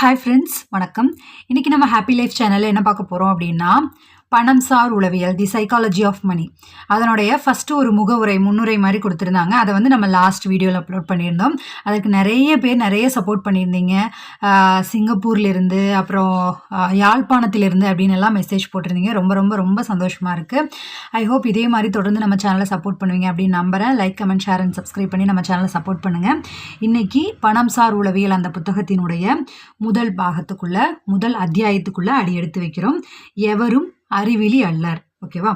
Hi friends, வணக்கம். இன்றைக்கி நம்ம ஹாப்பி லைஃப் சேனலில் என்ன பார்க்க போகிறோம் அப்படின்னா, பணம் சார் உளவியல், தி சைக்காலஜி ஆஃப் மணி, அதனுடைய ஃபஸ்ட்டு ஒரு முன்னுரை மாதிரி கொடுத்துருந்தாங்க. அதை நம்ம லாஸ்ட் வீடியோவில் அப்லோட் பண்ணியிருந்தோம். அதுக்கு நிறைய பேர் நிறைய சப்போர்ட் பண்ணியிருந்தீங்க. சிங்கப்பூர்லேருந்து, அப்புறம் யாழ்ப்பாணத்திலிருந்து அப்படின்னு எல்லாம் மெசேஜ் போட்டிருந்தீங்க. ரொம்ப ரொம்ப ரொம்ப சந்தோஷமாக இருக்குது. ஐ ஹோப் இதே மாதிரி தொடர்ந்து நம்ம சேனலை சப்போர்ட் பண்ணுவீங்க அப்படின்னு நம்புகிறேன். Like, comment, share and subscribe பண்ணி நம்ம சேனலை சப்போர்ட் பண்ணுங்கள். இன்றைக்கி பணம் சார் உளவியல் அந்த புத்தகத்தினுடைய முதல் அத்தியாயத்துக்குள்ளே அடி எடுத்து வைக்கிறோம். எவரும் அறிவிலி அல்லர். ஓகேவா?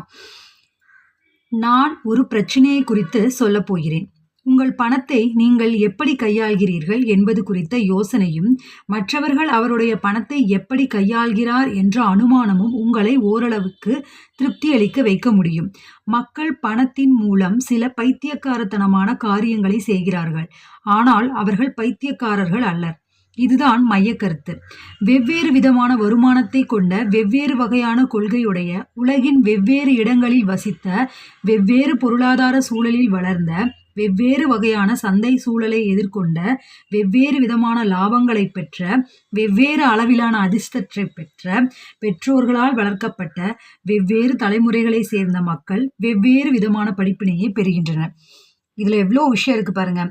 நான் ஒரு பிரச்சனையை குறித்து சொல்ல போகிறேன். உங்கள் பணத்தை நீங்கள் எப்படி கையாள்கிறீர்கள் என்பது குறித்த யோசனையும் மற்றவர்கள் அவருடைய பணத்தை எப்படி கையாள்கிறார் என்ற அனுமானமும் உங்களை ஓரளவுக்கு திருப்தி அளிக்க வைக்க முடியும். மக்கள் பணத்தின் மூலம் சில பைத்தியக்காரத்தனமான காரியங்களை செய்கிறார்கள். ஆனால் அவர்கள் பைத்தியக்காரர்கள் அல்லர். இதுதான் மையக்கருத்து. வெவ்வேறு விதமான வருமானத்தை கொண்ட, வெவ்வேறு வகையான கொள்கையுடைய, உலகின் வெவ்வேறு இடங்களில் வசித்த, வெவ்வேறு பொருளாதார சூழலில் வளர்ந்த, வெவ்வேறு வகையான சந்தை சூழலை எதிர்கொண்ட, வெவ்வேறு விதமான லாபங்களை பெற்ற, வெவ்வேறு அளவிலான அதிர்ஷ்டத்தை பெற்ற, பெற்றோர்களால் வளர்க்கப்பட்ட, வெவ்வேறு தலைமுறைகளை சேர்ந்த மக்கள் வெவ்வேறு விதமான படிப்பினையை பெறுகின்றனர். இதில் எவ்வளோ விஷயம் இருக்குது பாருங்கள்.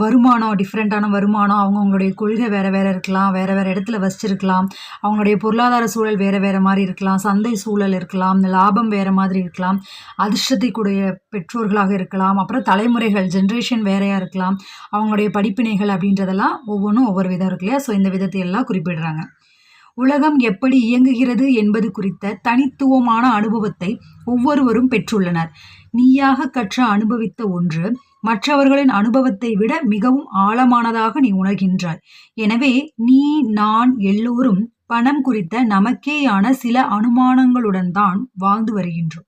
வருமானம், டிஃப்ரெண்ட்டான வருமானம், அவங்கவுங்களுடைய கொள்கை வேறு வேறு இருக்கலாம், வேறு வேறு இடத்துல வசிச்சிருக்கலாம், அவங்களுடைய பொருளாதார சூழல் வேறு வேறு மாதிரி இருக்கலாம், சந்தை சூழல் இருக்கலாம், லாபம் வேறு மாதிரி இருக்கலாம், அதிர்ஷ்டத்தைக்கூடிய பெற்றோர்களாக இருக்கலாம், அப்புறம் தலைமுறைகள், ஜென்ரேஷன் வேறையாக இருக்கலாம், அவங்களுடைய படிப்பினைகள் அப்படின்றதெல்லாம் ஒவ்வொன்றும் ஒவ்வொரு விதம் இருக்கு இல்லையா? ஸோ இந்த விதத்தை எல்லாம் குறிப்பிடுறாங்க. உலகம் எப்படி இயங்குகிறது என்பது குறித்த தனித்துவமான அனுபவத்தை ஒவ்வொருவரும் பெற்றுள்ளனர். நீயாக கற்ற அனுபவித்த ஒன்று மற்றவர்களின் அனுபவத்தை விட மிகவும் ஆழமானதாக நீ உணர்கின்றாய். எனவே நீ, நான் எல்லோரும் பணம் குறித்த நமக்கேயான சில அனுமானங்களுடன் தான் வாழ்ந்து வருகின்றோம்.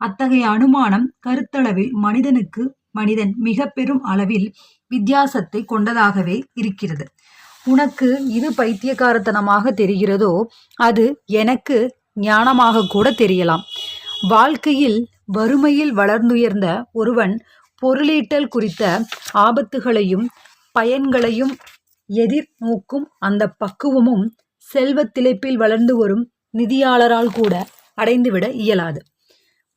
அத்தகைய அனுமானம் கருத்தளவில் மனிதன் மிக பெரும் அளவில் வித்தியாசத்தை கொண்டதாகவே இருக்கிறது. உனக்கு இது பைத்தியக்காரத்தனமாக தெரிகிறதோ அது எனக்கு ஞானமாக கூட தெரியலாம். வாழ்க்கையில் வறுமையில் வளர்ந்துயர்ந்த ஒருவன் பொருளீட்டல் குறித்த ஆபத்துகளையும் பயன்களையும் எதிர்நோக்கும் அந்த பக்குவமும் செல்வத்திழைப்பில் வளர்ந்து வரும் நிதியாளரால் கூட அடைந்துவிட இயலாது.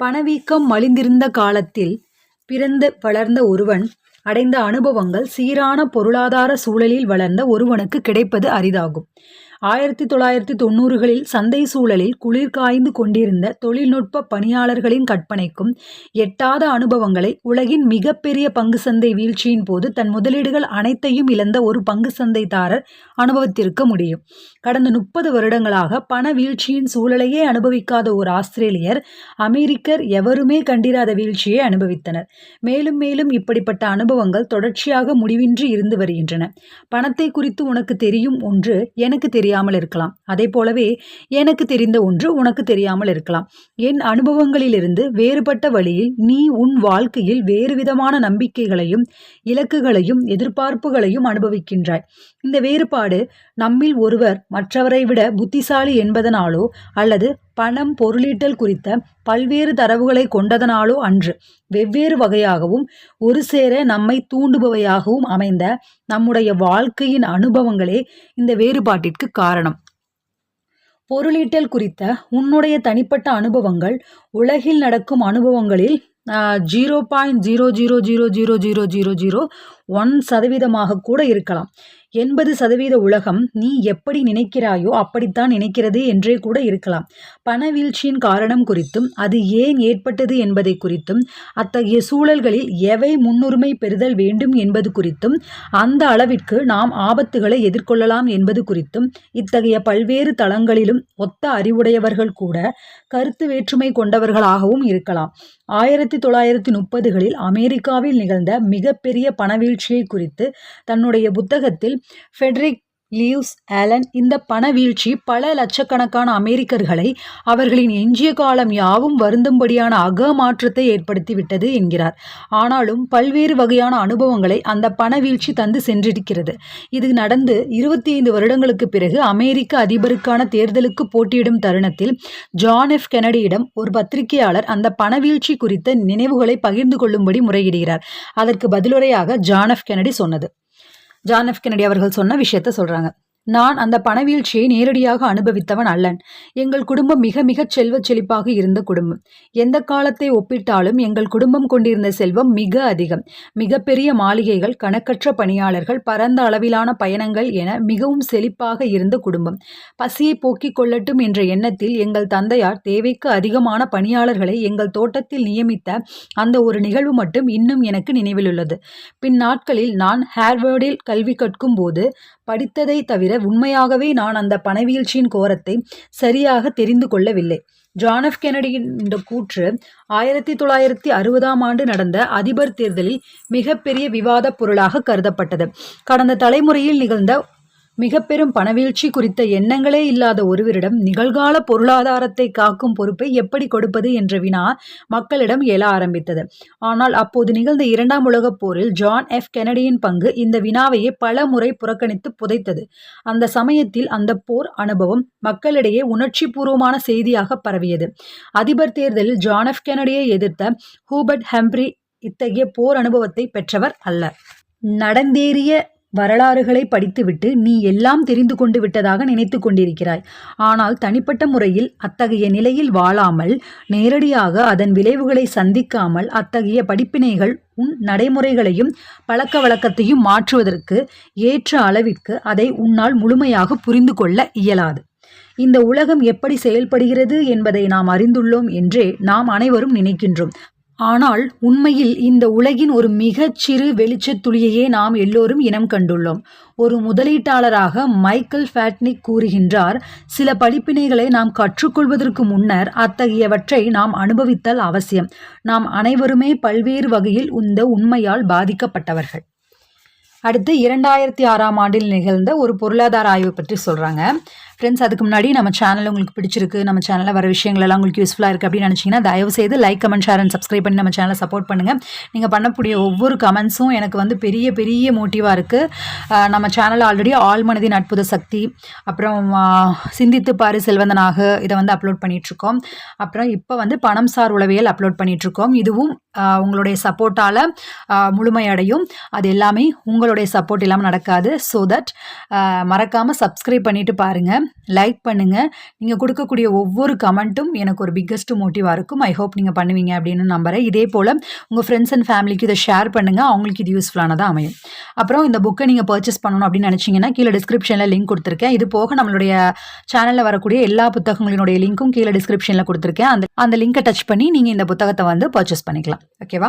பணவீக்கம் மலிந்திருந்த காலத்தில் பிறந்து வளர்ந்த ஒருவன் அடைந்த அனுபவங்கள் சீரான பொருளாதார சூழலில் வளர்ந்த ஒருவனுக்கு கிடைப்பது அரிதாகும். 1990களில் சந்தை சூழலில் குளிர் காய்ந்து கொண்டிருந்த தொழில்நுட்ப பணியாளர்களின் கற்பனைக்கும் எட்டாத அனுபவங்களை உலகின் மிகப்பெரிய பங்கு சந்தை வீழ்ச்சியின் போது தன் முதலீடுகள் அனைத்தையும் இழந்த ஒரு பங்கு சந்தைதாரர் அனுபவித்திருக்க முடியும். கடந்த 30 வருடங்களாக பண வீழ்ச்சியின் சூழலையே அனுபவிக்காத ஒரு ஆஸ்திரேலியர், அமெரிக்கர் எவருமே கண்டிராத வீழ்ச்சியை அனுபவித்தனர். மேலும் மேலும் இப்படிப்பட்ட அனுபவங்கள் தொடர்ச்சியாக முடிவின்றி இருந்து வருகின்றன. பணத்தை குறித்து உனக்கு தெரியும் ஒன்று எனக்கு தெரியாமல் இருக்கலாம். அதே போலவே எனக்கு தெரிந்த ஒன்று உனக்கு தெரியாமல் இருக்கலாம். என் அனுபவங்களிலிருந்து வேறுபட்ட வழியில் நீ உன் வாழ்க்கையில் வேறு விதமான நம்பிக்கைகளையும் இலக்குகளையும் எதிர்பார்ப்புகளையும் அனுபவிக்கின்றாய். இந்த வேறுபாடு நம்மில் ஒருவர் மற்றவரை விட புத்திசாலி என்பதனாலோ அல்லது பணம், பொருளீட்டல் குறித்த பல்வேறு தரவுகளை கொண்டதனாலோ அன்று. வெவ்வேறு வகையாகவும் ஒரு சேர நம்மை தூண்டுபவையாகவும் அமைந்த நம்முடைய வாழ்க்கையின் அனுபவங்களே இந்த வேறுபாட்டிற்கு காரணம். பொருளீட்டல் குறித்த உன்னுடைய தனிப்பட்ட அனுபவங்கள் உலகில் நடக்கும் அனுபவங்களில் 0.00000001% கூட இருக்கலாம். 80% உலகம் நீ எப்படி நினைக்கிறாயோ அப்படித்தான் நினைக்கிறது என்றே கூட இருக்கலாம். பண வீழ்ச்சியின் காரணம் குறித்தும் அது ஏன் ஏற்பட்டது என்பதை குறித்தும், அத்தகைய சூழல்களில் எவை முன்னுரிமை பெறுதல் வேண்டும் என்பது குறித்தும், அந்த அளவிற்கு நாம் ஆபத்துகளை எதிர்கொள்ளலாம் என்பது குறித்தும் இத்தகைய பல்வேறு தளங்களிலும் ஒத்த அறிவுடையவர்கள் கூட கருத்து வேற்றுமை கொண்டவர்களாகவும் இருக்கலாம். 1930களில் அமெரிக்காவில் நிகழ்ந்த மிகப்பெரிய பணவீழ்ச்சியை குறித்து தன்னுடைய புத்தகத்தில் ஃபெடரிக் லீவ்ஸ் ஆலன் இந்த பணவீழ்ச்சி பல லட்சக்கணக்கான அமெரிக்கர்களை அவர்களின் எஞ்சிய காலம் யாவும் வருந்தும்படியான மாற்றத்தை ஏற்படுத்திவிட்டது என்கிறார். ஆனாலும் பல்வேறு வகையான அனுபவங்களை அந்த பணவீழ்ச்சி தந்து சென்றிருக்கிறது. இது நடந்து 25 வருடங்களுக்கு பிறகு அமெரிக்க அதிபருக்கான தேர்தலுக்கு போட்டியிடும் தருணத்தில் ஜான் எஃப் கெனடியிடம் ஒரு பத்திரிகையாளர் அந்த பணவீழ்ச்சி குறித்த நினைவுகளை பகிர்ந்து கொள்ளும்படி முறையிடுகிறார். அதற்கு பதிலுரையாக ஜான் எஃப் கெனடி சொன்னது, ஜான் எஃப் கென்னடி அவர்கள் சொன்ன விஷயத்த சொல்றாங்க. நான் அந்த பணவீழ்ச்சியை நேரடியாக அனுபவித்தவன் அல்லன். எங்கள் குடும்பம் மிக மிகச் செல்வச் செழிப்பாக இருந்த குடும்பம். எந்த காலத்தை ஒப்பிட்டாலும் எங்கள் குடும்பம் கொண்டிருந்த செல்வம் மிக அதிகம். மிகப்பெரிய மாளிகைகள், கணக்கற்ற பணியாளர்கள், பரந்த அளவிலான பயணங்கள் என மிகவும் செழிப்பாக இருந்த குடும்பம். பசியை போக்கிக் கொள்ளட்டும் என்ற எண்ணத்தில் எங்கள் தந்தையார் தேவைக்கு அதிகமான பணியாளர்களை எங்கள் தோட்டத்தில் நியமித்த அந்த ஒரு நிகழ்வு மட்டும் இன்னும் எனக்கு நினைவிலுள்ளது. பின் நாட்களில் நான் ஹார்வர்டில் கல்வி கற்கும் போது படித்ததை தவிர உண்மையாகவே நான் அந்த பணவீழ்ச்சியின் கோரத்தை சரியாக தெரிந்து கொள்ளவில்லை. ஜான் எஃப் கென்னடியின் இந்த கூற்று 1960ஆம் ஆண்டு நடந்த அதிபர் தேர்தலில் மிகப்பெரிய விவாதப் பொருளாக கருதப்பட்டது. கடந்த தலைமுறையில் நிகழ்ந்த மிக பெரும் பணவீழ்ச்சி குறித்த எண்ணங்களே இல்லாத ஒருவரிடம் நிகழ்கால பொருளாதாரத்தை காக்கும் பொறுப்பை எப்படி கொடுப்பது என்ற வினா மக்களிடம் எழ ஆரம்பித்தது. ஆனால் அப்போது நிகழ்ந்த 2ஆம் உலகப் போரில் ஜான் எஃப் கென்னடியின் பங்கு இந்த வினாவையே பல முறை புறக்கணித்து புதைத்தது. அந்த சமயத்தில் அந்த போர் அனுபவம் மக்களிடையே உணர்ச்சி பூர்வமான செய்தியாக பரவியது. அதிபர் தேர்தலில் ஜான் எஃப் கென்னடியை எதிர்த்த ஹூபர்ட் ஹம்ப்ரி இத்தகைய போர் அனுபவத்தை பெற்றவர் அல்ல. நடந்தேறிய வரலாறுகளை படித்துவிட்டு நீ எல்லாம் தெரிந்து கொண்டு விட்டதாக நினைத்து கொண்டிருக்கிறாய். ஆனால் தனிப்பட்ட முறையில் அத்தகைய நிலையில் வாழாமல், நேரடியாக அதன் விளைவுகளை சந்திக்காமல், அத்தகைய படிப்பினைகள் உன் நடைமுறைகளையும் பழக்க வழக்கத்தையும் மாற்றுவதற்கு ஏற்ற அளவிற்கு அதை உன்னால் முழுமையாக புரிந்து கொள்ள இயலாது. இந்த உலகம் எப்படி செயல்படுகிறது என்பதை நாம் அறிந்துள்ளோம் என்றே நாம் அனைவரும் நினைக்கின்றோம். ஆனால் உண்மையில் இந்த உலகின் ஒரு மிகச் சிறு வெளிச்சத் துளியையே நாம் எல்லோரும் இனம் கண்டுள்ளோம். ஒரு முதலீட்டாளராக மைக்கேல் ஃபேட்னிக் கூறுகின்றார், சில படிப்பினைகளை நாம் கற்றுக்கொள்வதற்கு முன்னர் அத்தகையவற்றை நாம் அனுபவித்தல் அவசியம். நாம் அனைவருமே பல்வேறு வகையில் இந்த உண்மையால் பாதிக்கப்பட்டவர்கள். அடுத்து 2006ஆம் ஆண்டில் நிகழ்ந்த ஒரு பொருளாதார ஆய்வு பற்றி சொல்கிறாங்க. ஃப்ரெண்ட்ஸ், அதுக்கு முன்னாடி நம்ம சேனல் உங்களுக்கு பிடிச்சிருக்கு, நம்ம சேனலில் வர விஷயங்கள் எல்லாம் உங்களுக்கு யூஸ்ஃபுல்லாக இருக்குது அப்படின்னு நினச்சிங்கன்னா தயவுசெய்து like, comment, share and subscribe பண்ணி நம்ம சேனலை சப்போர்ட் பண்ணுங்கள். நீங்கள் பண்ணக்கூடிய ஒவ்வொரு கமெண்ட்ஸும் எனக்கு வந்து பெரிய பெரிய மோட்டிவாக இருக்குது. நம்ம சேனலில் ஆல்ரெடி ஆழ்மனதின் அற்புத சக்தி, அப்புறம் சிந்தித்து பாரு செல்வந்தனாக இதை வந்து அப்லோட் பண்ணிகிட்ருக்கோம். அப்புறம் இப்போ வந்து பணம் சார் உளவியல் அப்லோட் பண்ணிகிட்ருக்கோம். இதுவும் உங்களுடைய சப்போர்ட்டால் முழுமையடையும். அது எல்லாமே உங்களுடைய சப்போர்ட் இல்லாமல் நடக்காது. ஸோ தட் மறக்காமல் சப்ஸ்கிரைப் பண்ணிவிட்டு பாருங்கள், லைக் பண்ணுங்கள். நீங்கள் கொடுக்கக்கூடிய ஒவ்வொரு கமெண்ட்டும் எனக்கு ஒரு பிக்கஸ்ட் மோட்டிவாக இருக்கும். ஐ ஹோப் நீங்கள் பண்ணுவீங்க அப்படின்னு நம்புகிறேன். இதே போல் உங்கள் ஃப்ரெண்ட்ஸ் அண்ட் ஃபேமிலிக்கு இதை ஷேர் பண்ணுங்கள், அவங்களுக்கு இது யூஸ்ஃபுல்லானதாக அமையும். அப்புறம் இந்த புக்கை நீங்கள் பர்ச்சேஸ் பண்ணணும் அப்படின்னு நினச்சிங்கன்னா கீழே டிஸ்கிரிப்ஷனில் லிங்க் கொடுத்துருக்கேன். இது போக நம்மளுடைய சேனலில் வரக்கூடிய எல்லா புத்தகங்களினுடைய லிங்க்கும் கீழே டிஸ்கிரிப்ஷனில் கொடுத்துருக்கேன். அந்த லிங்கை டச் பண்ணி நீங்கள் இந்த புத்தகத்தை வந்து பர்ச்சேஸ் பண்ணிக்கலாம். ஓகேவா?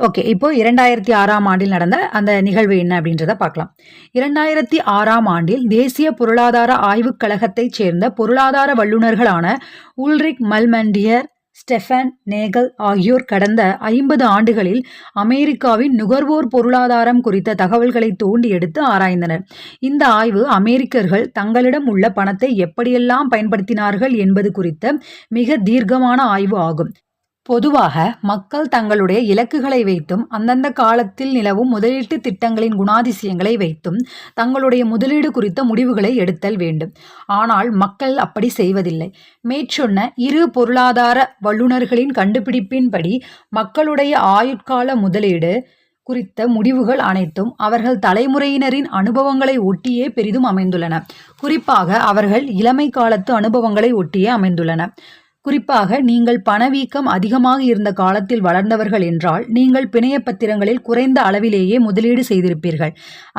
ஓகே, இப்போ 2006ஆம் ஆண்டில் நடந்த அந்த நிகழ்வு என்ன அப்படின்றத பார்க்கலாம். 2006ஆம் ஆண்டில் தேசிய பொருளாதார ஆய்வுக் கழகத்தைச் சேர்ந்த பொருளாதார வல்லுநர்களான உல்ரிக் மல்மண்டியர், ஸ்டெஃபன் நேகல் ஆகியோர் கடந்த 50 ஆண்டுகளில் அமெரிக்காவின் நுகர்வோர் பொருளாதாரம் குறித்த தகவல்களை தோண்டி எடுத்து ஆராய்ந்தனர். இந்த ஆய்வு அமெரிக்கர்கள் தங்களிடம் உள்ள பணத்தை எப்படியெல்லாம் பயன்படுத்தினார்கள் என்பது குறித்த மிக தீர்க்கமான ஆய்வு ஆகும். பொதுவாக மக்கள் தங்களுடைய இலக்குகளை வைத்தும் அந்தந்த காலத்தில் நிலவும் முதலீட்டு திட்டங்களின் குணாதிசயங்களை வைத்தும் தங்களுடைய முதலீடு குறித்த முடிவுகளை எடுத்தல் வேண்டும். ஆனால் மக்கள் அப்படி செய்வதில்லை. மேற்சொன்ன இரு பொருளாதார வல்லுநர்களின் கண்டுபிடிப்பின்படி மக்களுடைய ஆயுட்கால முதலீடு குறித்த முடிவுகள் அனைத்தும் அவர்கள் தலைமுறையினரின் அனுபவங்களை ஒட்டியே பெரிதும் அமைந்துள்ளன. குறிப்பாக அவர்கள் இளமை காலத்து அனுபவங்களை ஒட்டியே அமைந்துள்ளன. குறிப்பாக நீங்கள் பணவீக்கம் அதிகமாக இருந்த காலத்தில் வளர்ந்தவர்கள் என்றால் நீங்கள் பிணைய பத்திரங்களில் குறைந்த அளவிலேயே முதலீடு செய்திருப்பீர்கள்.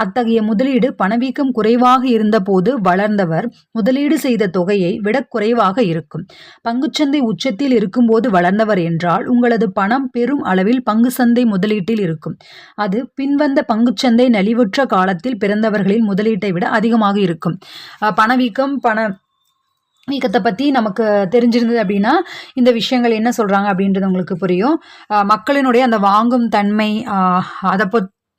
அத்தகைய முதலீடு பணவீக்கம் குறைவாக இருந்தபோது வளர்ந்தவர் முதலீடு செய்த தொகையை விட குறைவாக இருக்கும். பங்குச்சந்தை உச்சத்தில் இருக்கும்போது வளர்ந்தவர் என்றால் உங்களது பணம் பெரும் அளவில் பங்குச்சந்தை முதலீட்டில் இருக்கும். அது பின்வந்த பங்குச்சந்தை நலிவுற்ற காலத்தில் பிறந்தவர்களின் முதலீட்டை விட அதிகமாக இருக்கும். பணவீக்கம் வீக்கத்தை பற்றி நமக்கு தெரிஞ்சிருந்தது அப்படின்னா இந்த விஷயங்கள் என்ன சொல்கிறாங்க அப்படின்றது உங்களுக்கு புரியும். மக்களினுடைய அந்த வாங்கும் தன்மை,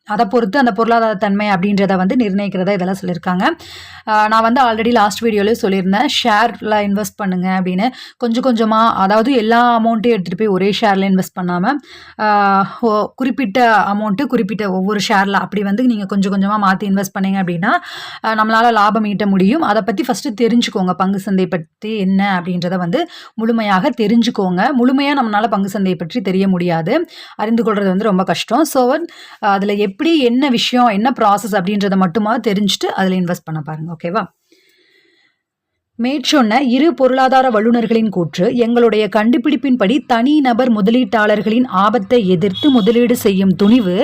அதை பொறுத்து அந்த பொருளாதார தன்மை அப்படின்றத வந்து நிர்ணயிக்கிறதா இதெல்லாம் சொல்லியிருக்காங்க. நான் வந்து ஆல்ரெடி லாஸ்ட் வீடியோவில் சொல்லியிருந்தேன், ஷேரில் இன்வெஸ்ட் பண்ணுங்கள் அப்படின்னு. கொஞ்சம் கொஞ்சமாக, அதாவது எல்லா அமௌண்ட்டையும் எடுத்துகிட்டு போய் ஒரே ஷேரில் இன்வெஸ்ட் பண்ணாமல் குறிப்பிட்ட அமௌண்ட்டு குறிப்பிட்ட ஒவ்வொரு ஷேரில் அப்படி வந்து நீங்கள் கொஞ்சம் கொஞ்சமாக மாற்றி இன்வெஸ்ட் பண்ணிங்க அப்படின்னா நம்மளால் லாபம் ஈட்ட முடியும். அதை பற்றி ஃபஸ்ட்டு தெரிஞ்சுக்கோங்க. பங்கு சந்தை பற்றி என்ன அப்படின்றத வந்து முழுமையாக தெரிஞ்சுக்கோங்க. முழுமையாக நம்மளால் பங்கு சந்தையை பற்றி தெரிய முடியாது, அறிந்து கொள்வது வந்து ரொம்ப கஷ்டம். ஸோ அதில் எப்படி என்ன விஷயம் என்ன ப்ராசஸ் அப்படின்றத மட்டுமா தெரிஞ்சுட்டு அதில் இன்வெஸ்ட் பண்ண பாருங்க. ஓகேவா? மேற்சொன்ன இரு பொருளாதார வல்லுநர்களின் கூற்று எங்களுடைய கண்டுபிடிப்பின்படி தனி நபர் முதலீட்டாளர்களின் ஆபத்தை எதிர்த்து முதலீடு செய்யும் துணிவு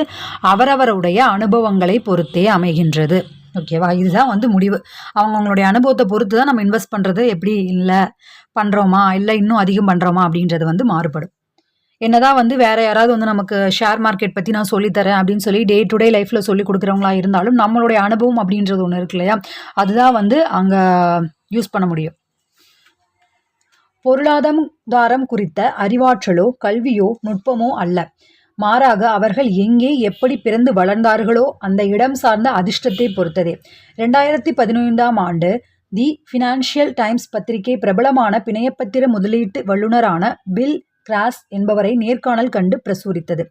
அவரவருடைய அனுபவங்களை பொறுத்தே அமைகின்றது. ஓகேவா? இதுதான் முடிவு. அவங்களுடைய அனுபவத்தை பொறுத்து தான் நம்ம இன்வெஸ்ட் பண்ணுறது எப்படி இல்லை பண்ணுறோமா இல்லை இன்னும் அதிகம் பண்ணுறோமா அப்படின்றது மாறுபடும். என்னதான் வேற யாராவது நமக்கு ஷேர் மார்க்கெட் பற்றி நான் சொல்லித்தரேன் அப்படின்னு சொல்லி டே டு டே லைஃப்பில் சொல்லி கொடுக்குறவங்களா இருந்தாலும் நம்மளுடைய அனுபவம் அப்படின்றது ஒன்று இருக்கு இல்லையா, அதுதான் அங்கே யூஸ் பண்ண முடியும். பொருளாதாரம் குறித்த அறிவாற்றலோ கல்வியோ நுட்பமோ அல்ல, மாறாக அவர்கள் எங்கே எப்படி பிறந்து வளர்ந்தார்களோ அந்த இடம் சார்ந்த அதிர்ஷ்டத்தை பொறுத்ததே. 2015ஆம் ஆண்டு தி ஃபினான்ஷியல் டைம்ஸ் பத்திரிகை பிரபலமான பிணையப்பத்திர முதலீட்டு வல்லுநரான பில் கிராஸ் என்பவரை நேர்காணல் கண்டு பிரசுரித்தது.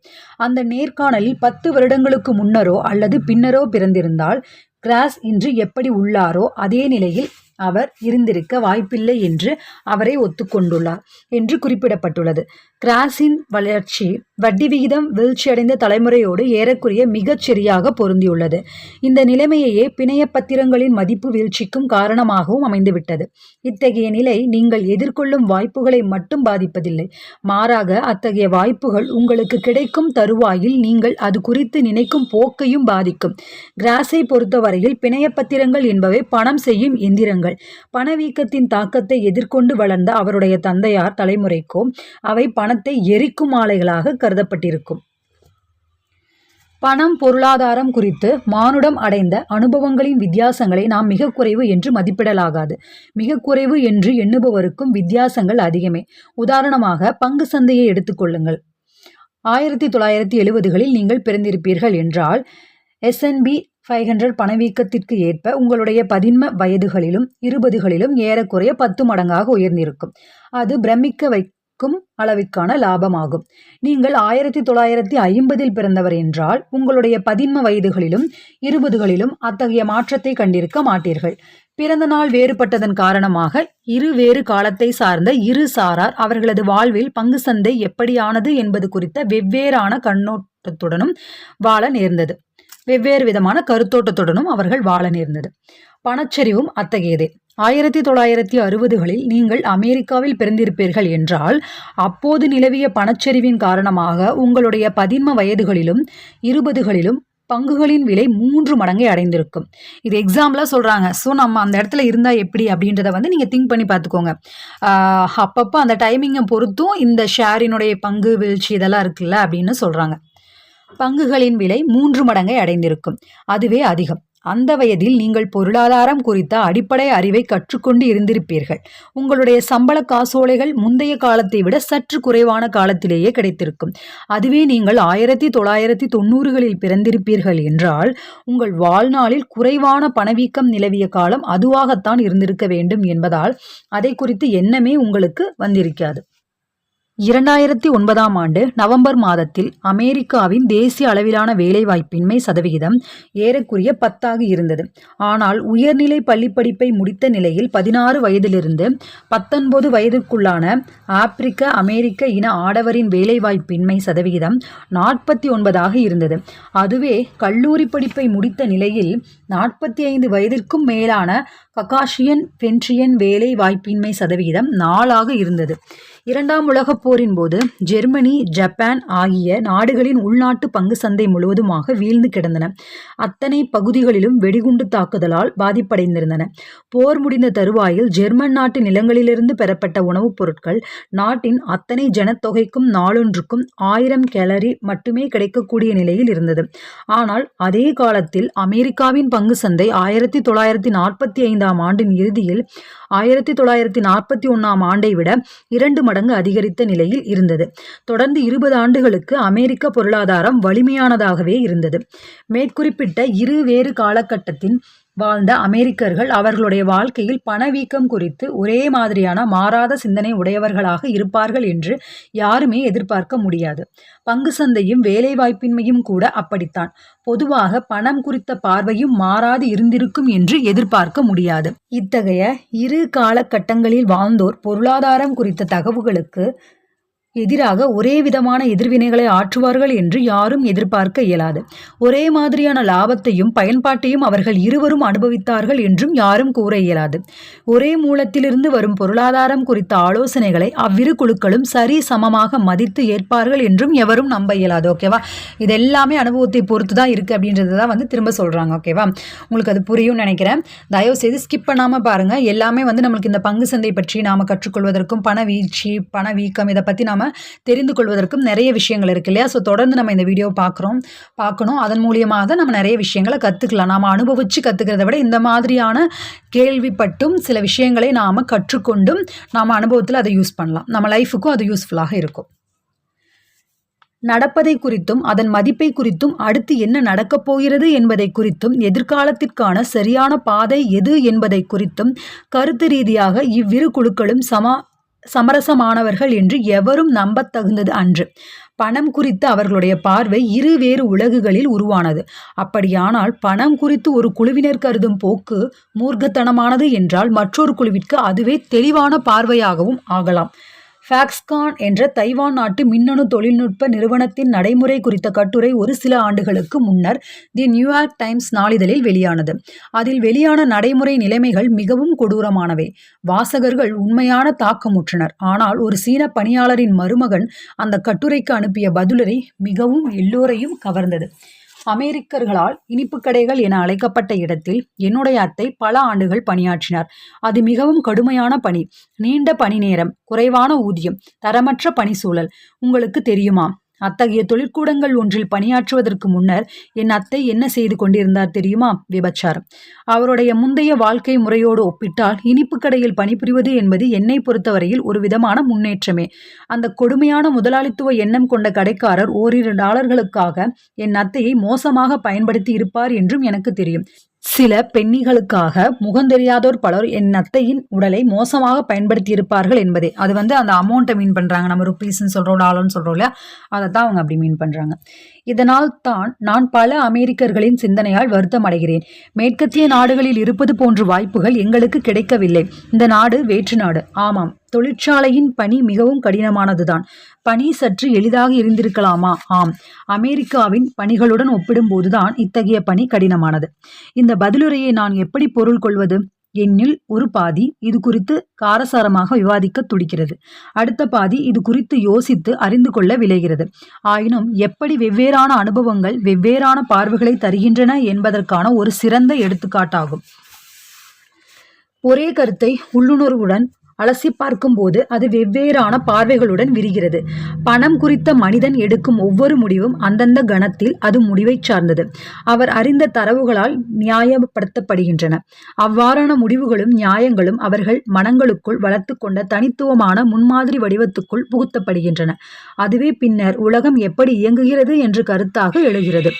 அந்த நேர்காணலில் 10 வருடங்களுக்கு முன்னரோ அல்லது பின்னரோ பிறந்திருந்தால் கிராஸ் இன்று எப்படி உள்ளாரோ அதே நிலையில் அவர் இருந்திருக்க வாய்ப்பில்லை என்று அவரை ஒத்துக்கொண்டுள்ளார் என்று குறிப்பிடப்பட்டுள்ளது. கிராஸின் வளர்ச்சி வட்டி விகிதம் வீழ்ச்சியடைந்த தலைமுறையோடு ஏறக்குறைய மிகச் சரியாக பொருந்தியுள்ளது. இந்த நிலைமையையே பிணைய பத்திரங்களின் மதிப்பு வீழ்ச்சிக்கும் காரணமாகவும் அமைந்துவிட்டது. இத்தகைய நிலை நீங்கள் எதிர்கொள்ளும் வாய்ப்புகளை மட்டும் பாதிப்பதில்லை, மாறாக அத்தகைய வாய்ப்புகள் உங்களுக்கு கிடைக்கும் தருவாயில் நீங்கள் அது குறித்து நினைக்கும் போக்கையும் பாதிக்கும். கிராஸை பொறுத்தவரையில் பிணைய பத்திரங்கள் என்பவை பணம் செய்யும் எந்திரங்கள். பணவீக்கத்தின் தாக்கத்தை எதிர்கொண்டு வளர்ந்த அவருடைய தந்தையார் தலைமுறைக்கோ அவை பணத்தை எரிக்கும் ஆலைகளாக கருதப்பட்டிருக்கும். பணம் பொருளாதாரம் குறித்து மானுடம் அடைந்த அனுபவங்களின் வித்தியாசங்களை நாம் மிக குறைவு என்று மதிப்பிடலாகாது. மிக குறைவு என்று எண்ணுபவருக்கும் வித்தியாசங்கள் அதிகமே. உதாரணமாக பங்கு சந்தையை எடுத்துக்கொள்ளுங்கள். 1970களில் நீங்கள் பிறந்திருப்பீர்கள் என்றால் S&P 500 பணவீக்கத்திற்கு ஏற்ப உங்களுடைய 10 வயதுகளிலும் 20களிலும் ஏறக்குறைய 10 மடங்காக உயர்ந்திருக்கும். அது பிரமிக்க வைக்கும் அளவிற்கான லாபமாகும். நீங்கள் 1950இல் பிறந்தவர் என்றால் உங்களுடைய 10 வயதுகளிலும் 20களிலும் அத்தகைய மாற்றத்தை கண்டிருக்க மாட்டீர்கள். பிறந்த நாள் வேறுபட்டதன் காரணமாக வேறு காலத்தை சார்ந்த இரு சாரார் அவர்களது வாழ்வில் பங்கு சந்தை எப்படியானது என்பது குறித்த வெவ்வேறான கண்ணோட்டத்துடனும் வாழ நேர்ந்தது. வெவ்வேறு விதமான கருத்தோட்டத்துடனும் அவர்கள் வாழ நேர்ந்தது. பணச்சரிவும் அத்தகையதே. 1960களில் நீங்கள் அமெரிக்காவில் பிறந்திருப்பீர்கள் என்றால் அப்போது நிலவிய பணச்சரிவின் காரணமாக உங்களுடைய 10 வயதுகளிலும் 20களிலும் பங்குகளின் விலை 3 மடங்கை அடைந்திருக்கும். இது எக்ஸாம்பிளாக சொல்கிறாங்க. ஸோ நம்ம அந்த இடத்துல இருந்தால் எப்படி அப்படின்றத நீங்கள் திங்க் பண்ணி பார்த்துக்கோங்க. அப்பப்போ அந்த டைமிங்கை பொறுத்தும் இந்த ஷேரினுடைய பங்கு வீழ்ச்சி இதெல்லாம் இருக்குல்ல அப்படின்னு சொல்கிறாங்க. பங்குகளின் விலை 3 மடங்கை அடைந்திருக்கும். அதுவே அதிகம். அந்த வயதில் நீங்கள் பொருளாதாரம் குறித்த அடிப்படை அறிவை கற்றுக்கொண்டு இருந்திருப்பீர்கள். உங்களுடைய சம்பள காசோலைகள் முந்தைய காலத்தை விட சற்று குறைவான காலத்திலேயே கிடைத்திருக்கும். அதுவே நீங்கள் 1990களில் பிறந்திருப்பீர்கள் என்றால் உங்கள் வாழ்நாளில் குறைவான பணவீக்கம் நிலவிய காலம் அதுவாகத்தான் இருந்திருக்க வேண்டும் என்பதால் அதை குறித்து எண்ணமே உங்களுக்கு வந்திருக்காது. 2009ஆம் ஆண்டு நவம்பர் மாதத்தில் அமெரிக்காவின் தேசிய அளவிலான வேலைவாய்ப்பின்மை சதவிகிதம் ஏறக்குறைய 10 இருந்தது. ஆனால் உயர்நிலை பள்ளிப்படிப்பை முடித்த நிலையில் 16 வயதிலிருந்து 19 வயதிற்குள்ளான ஆப்பிரிக்க அமெரிக்க இன ஆடவரின் வேலைவாய்ப்பின்மை சதவிகிதம் 49 இருந்தது. அதுவே கல்லூரி படிப்பை முடித்த நிலையில் 45 வயதிற்கும் மேலான ககாஷியன் பென்ட்ரியன் வேலை வாய்ப்பின்மை சதவிகிதம் 4 இருந்தது. 2ஆம் உலகப் போரின் போது ஜெர்மனி, ஜப்பான் ஆகிய நாடுகளின் உள்நாட்டு பங்கு சந்தை முழுவதுமாக வீழ்ந்து கிடந்தன. அத்தனை பகுதிகளிலும் வெடிகுண்டு தாக்குதலால் பாதிப்படைந்திருந்தன. போர் முடிந்த தருவாயில் ஜெர்மன் நாட்டு நிலங்களிலிருந்து பெறப்பட்ட உணவுப் பொருட்கள் நாட்டின் அத்தனை ஜனத்தொகைக்கும் நாளொன்றுக்கும் 1000 கேலரி மட்டுமே கிடைக்கக்கூடிய நிலையில் இருந்தது. ஆனால் அதே காலத்தில் அமெரிக்காவின் பங்கு சந்தை 1945ஆம் ஆண்டின் இறுதியில் 1941ஆம் ஆண்டை விட 2 மடங்கு அதிகரித்த நிலையில் இருந்தது. தொடர்ந்து 20 ஆண்டுகளுக்கு அமெரிக்க பொருளாதாரம் வலிமையானதாகவே இருந்தது. மேற்குறிப்பிட்ட வேறு காலகட்டத்தின் வாழ்ந்த அமெரிக்கர்கள் அவர்களுடைய வாழ்க்கையில் பணவீக்கம் குறித்து ஒரே மாதிரியான மாறாத சிந்தனை உடையவர்களாக இருப்பார்கள் என்று யாருமே எதிர்பார்க்க முடியாது. பங்கு சந்தையும் வேலைவாய்ப்பின்மையும் கூட அப்படித்தான். பொதுவாக பணம் குறித்த பார்வையும் மாறாது இருந்திருக்கும் என்று எதிர்பார்க்க முடியாது. இத்தகைய காலகட்டங்களில் வாழ்ந்தோர் பொருளாதாரம் குறித்த தகவல்களுக்கு எதிராக ஒரே விதமான எதிர்வினைகளை ஆற்றுவார்கள் என்று யாரும் எதிர்பார்க்க இயலாது. ஒரே மாதிரியான லாபத்தையும் பயன்பாட்டையும் அவர்கள் இருவரும் அனுபவித்தார்கள் என்றும் யாரும் கூற இயலாது. ஒரே மூலத்திலிருந்து வரும் பொருளாதாரம் குறித்த ஆலோசனைகளை அவ்விரு குழுக்களும் சரி சமமாக மதித்து ஏற்பார்கள் என்றும் எவரும் நம்ப இயலாது. ஓகேவா? இது எல்லாமே அனுபவத்தை பொறுத்து தான் இருக்குது அப்படின்றத தான் திரும்ப சொல்கிறாங்க. ஓகேவா? உங்களுக்கு அது புரியும்னு நினைக்கிறேன். தயவு செய்து ஸ்கிப் பண்ணாமல் பாருங்கள். எல்லாமே நம்மளுக்கு இந்த பங்கு சந்தை பற்றி நாம் கற்றுக்கொள்வதற்கும் பண வீழ்ச்சி பண வீக்கம் இதை பற்றி நாம் தெரிந்து கொள்வதற்கும் நிறைய விஷயங்கள் இருக்கு இல்லையா? ஸோ தொடர்ந்து நம்ம இந்த வீடியோ பார்க்கணும். அதன் மூலியமாக தான் நம்ம நிறைய விஷயங்களை கற்றுக்கலாம். நாம் அனுபவித்து கற்றுக்கிறத விட இந்த மாதிரியான கேள்விப்பட்டும் சில விஷயங்களை நாம் கற்றுக்கொண்டும் நாம் அனுபவத்தில் அதை யூஸ் பண்ணலாம். நம்ம லைஃபுக்கும் அது யூஸ்ஃபுல்லாக இருக்கும். நடப்பதை குறித்தும் அதன் மதிப்பை குறித்தும் அடுத்து என்ன நடக்கப் போகிறது என்பதை குறித்தும் எதிர்காலத்திற்கான சரியான பாதை எது என்பதை குறித்தும் கருத்து ரீதியாக இவ்விரு குழுக்களும் சமரசமானவர்கள் என்று எவரும் நம்பத் தகுந்தது அன்று. பணம் குறித்து அவர்களுடைய பார்வை இரு வேறு உலகுகளில் உருவானது. அப்படியானால் பணம் குறித்து ஒரு குழுவினர் கருதும் போக்கு மூர்க்கத்தனமானது என்றால் மற்றொரு குழுவிற்கு அதுவே தெளிவான பார்வையாகவும் ஆகலாம். ஃபாக்ஸ்கான் என்ற தைவான் நாட்டு மின்னணு தொழில்நுட்ப நிறுவனத்தின் நடைமுறை குறித்த கட்டுரை ஒரு சில ஆண்டுகளுக்கு முன்னர் தி நியூயார்க் டைம்ஸ் நாளிதழில் வெளியானது. அதில் வெளியான நடைமுறை நிலைமைகள் மிகவும் கொடூரமானவை. வாசகர்கள் உண்மையான தாக்கமுற்றனர். ஆனால் ஒரு சீன பணியாளரின் மருமகன் அந்த கட்டுரைக்கு அனுப்பிய பதிலுரை மிகவும் எல்லோரையும் கவர்ந்தது. அமெரிக்கர்களால் இனிப்பு கடைகள் என அழைக்கப்பட்ட இடத்தில் என்னுடைய அத்தை பல ஆண்டுகள் பணியாற்றினார். அது மிகவும் கடுமையான பணி, நீண்ட பணி நேரம், குறைவான ஊதியம், தரமற்ற பணி சூழல். உங்களுக்கு தெரியுமா? அத்தகைய தொழிற்கூடங்கள் ஒன்றில் பணியாற்றுவதற்கு முன்னர் என் அத்தை என்ன செய்து கொண்டிருந்தார் தெரியுமா? விபச்சாரம். அவருடைய முந்தைய வாழ்க்கை முறையோடு ஒப்பிட்டால் இனிப்பு கடையில் பணிபுரிவது என்பது என்னை பொறுத்தவரையில் ஒரு விதமான முன்னேற்றமே. அந்த கொடுமையான முதலாளித்துவ எண்ணம் கொண்ட கடைக்காரர் ஓரிரு டாலர்களுக்காக என் அத்தையை மோசமாக பயன்படுத்தி இருப்பார் என்றும் எனக்கு தெரியும். சில பெண்ணிகளுக்காக முகந்தெரியாதோர் பலர் என் அத்தையின் உடலை மோசமாக பயன்படுத்தி இருப்பார்கள் என்பதே. அது அந்த அமௌண்ட்டை மீன் பண்ணுறாங்க. நம்ம ருப்பீஸ்ன்னு சொல்கிறோம், டாலர்னு சொல்கிறோம் இல்லையா? அதை தான் அவங்க அப்படி மீன் பண்ணுறாங்க. இதனால் தான் நான் பல அமெரிக்கர்களின் சிந்தனையால் வருத்தம் அடைகிறேன். மேற்கத்திய நாடுகளில் இருப்பது போன்ற வாய்ப்புகள் எங்களுக்கு கிடைக்கவில்லை. இந்த நாடு வேற்று நாடு. ஆமாம், தொழிற்சாலையின் பணி மிகவும் கடினமானதுதான். பணி சற்று எளிதாக இருந்திருக்கலாமா? ஆம், அமெரிக்காவின் பணிகளுடன் ஒப்பிடும்போதுதான் இத்தகைய பணி கடினமானது. இந்த பதிலுரையை நான் எப்படி பொருள் கொள்வது? என்னில் ஒரு பாதி இது குறித்து காரசாரமாக விவாதிக்க துடிக்கிறது. அடுத்த பாதி இது குறித்து யோசித்து அறிந்து கொள்ள விளைகிறது. ஆயினும் எப்படி வெவ்வேறான அனுபவங்கள் வெவ்வேறான பார்வைகளை தருகின்றன என்பதற்கான ஒரு சிறந்த எடுத்துக்காட்டாகும். ஒரே கருத்தை உள்ளுணர்வுடன் அலசி பார்க்கும்போது அது வெவ்வேறான பார்வைகளுடன் விரிகிறது. பணம் குறித்த மனிதன் எடுக்கும் ஒவ்வொரு முடிவும் அந்தந்த கணத்தில் அது முடிவை சார்ந்தது. அவர் அறிந்த தரவுகளால் நியாயப்படுத்தப்படுகின்றன. அவ்வாறான முடிவுகளும் நியாயங்களும் அவர்கள் மனங்களுக்குள் வளர்த்து கொண்ட தனித்துவமான முன்மாதிரி வடிவத்துக்குள் புகுத்தப்படுகின்றன. அதுவே பின்னர் உலகம் எப்படி இயங்குகிறது என்று கருத்தாக எழுகிறது.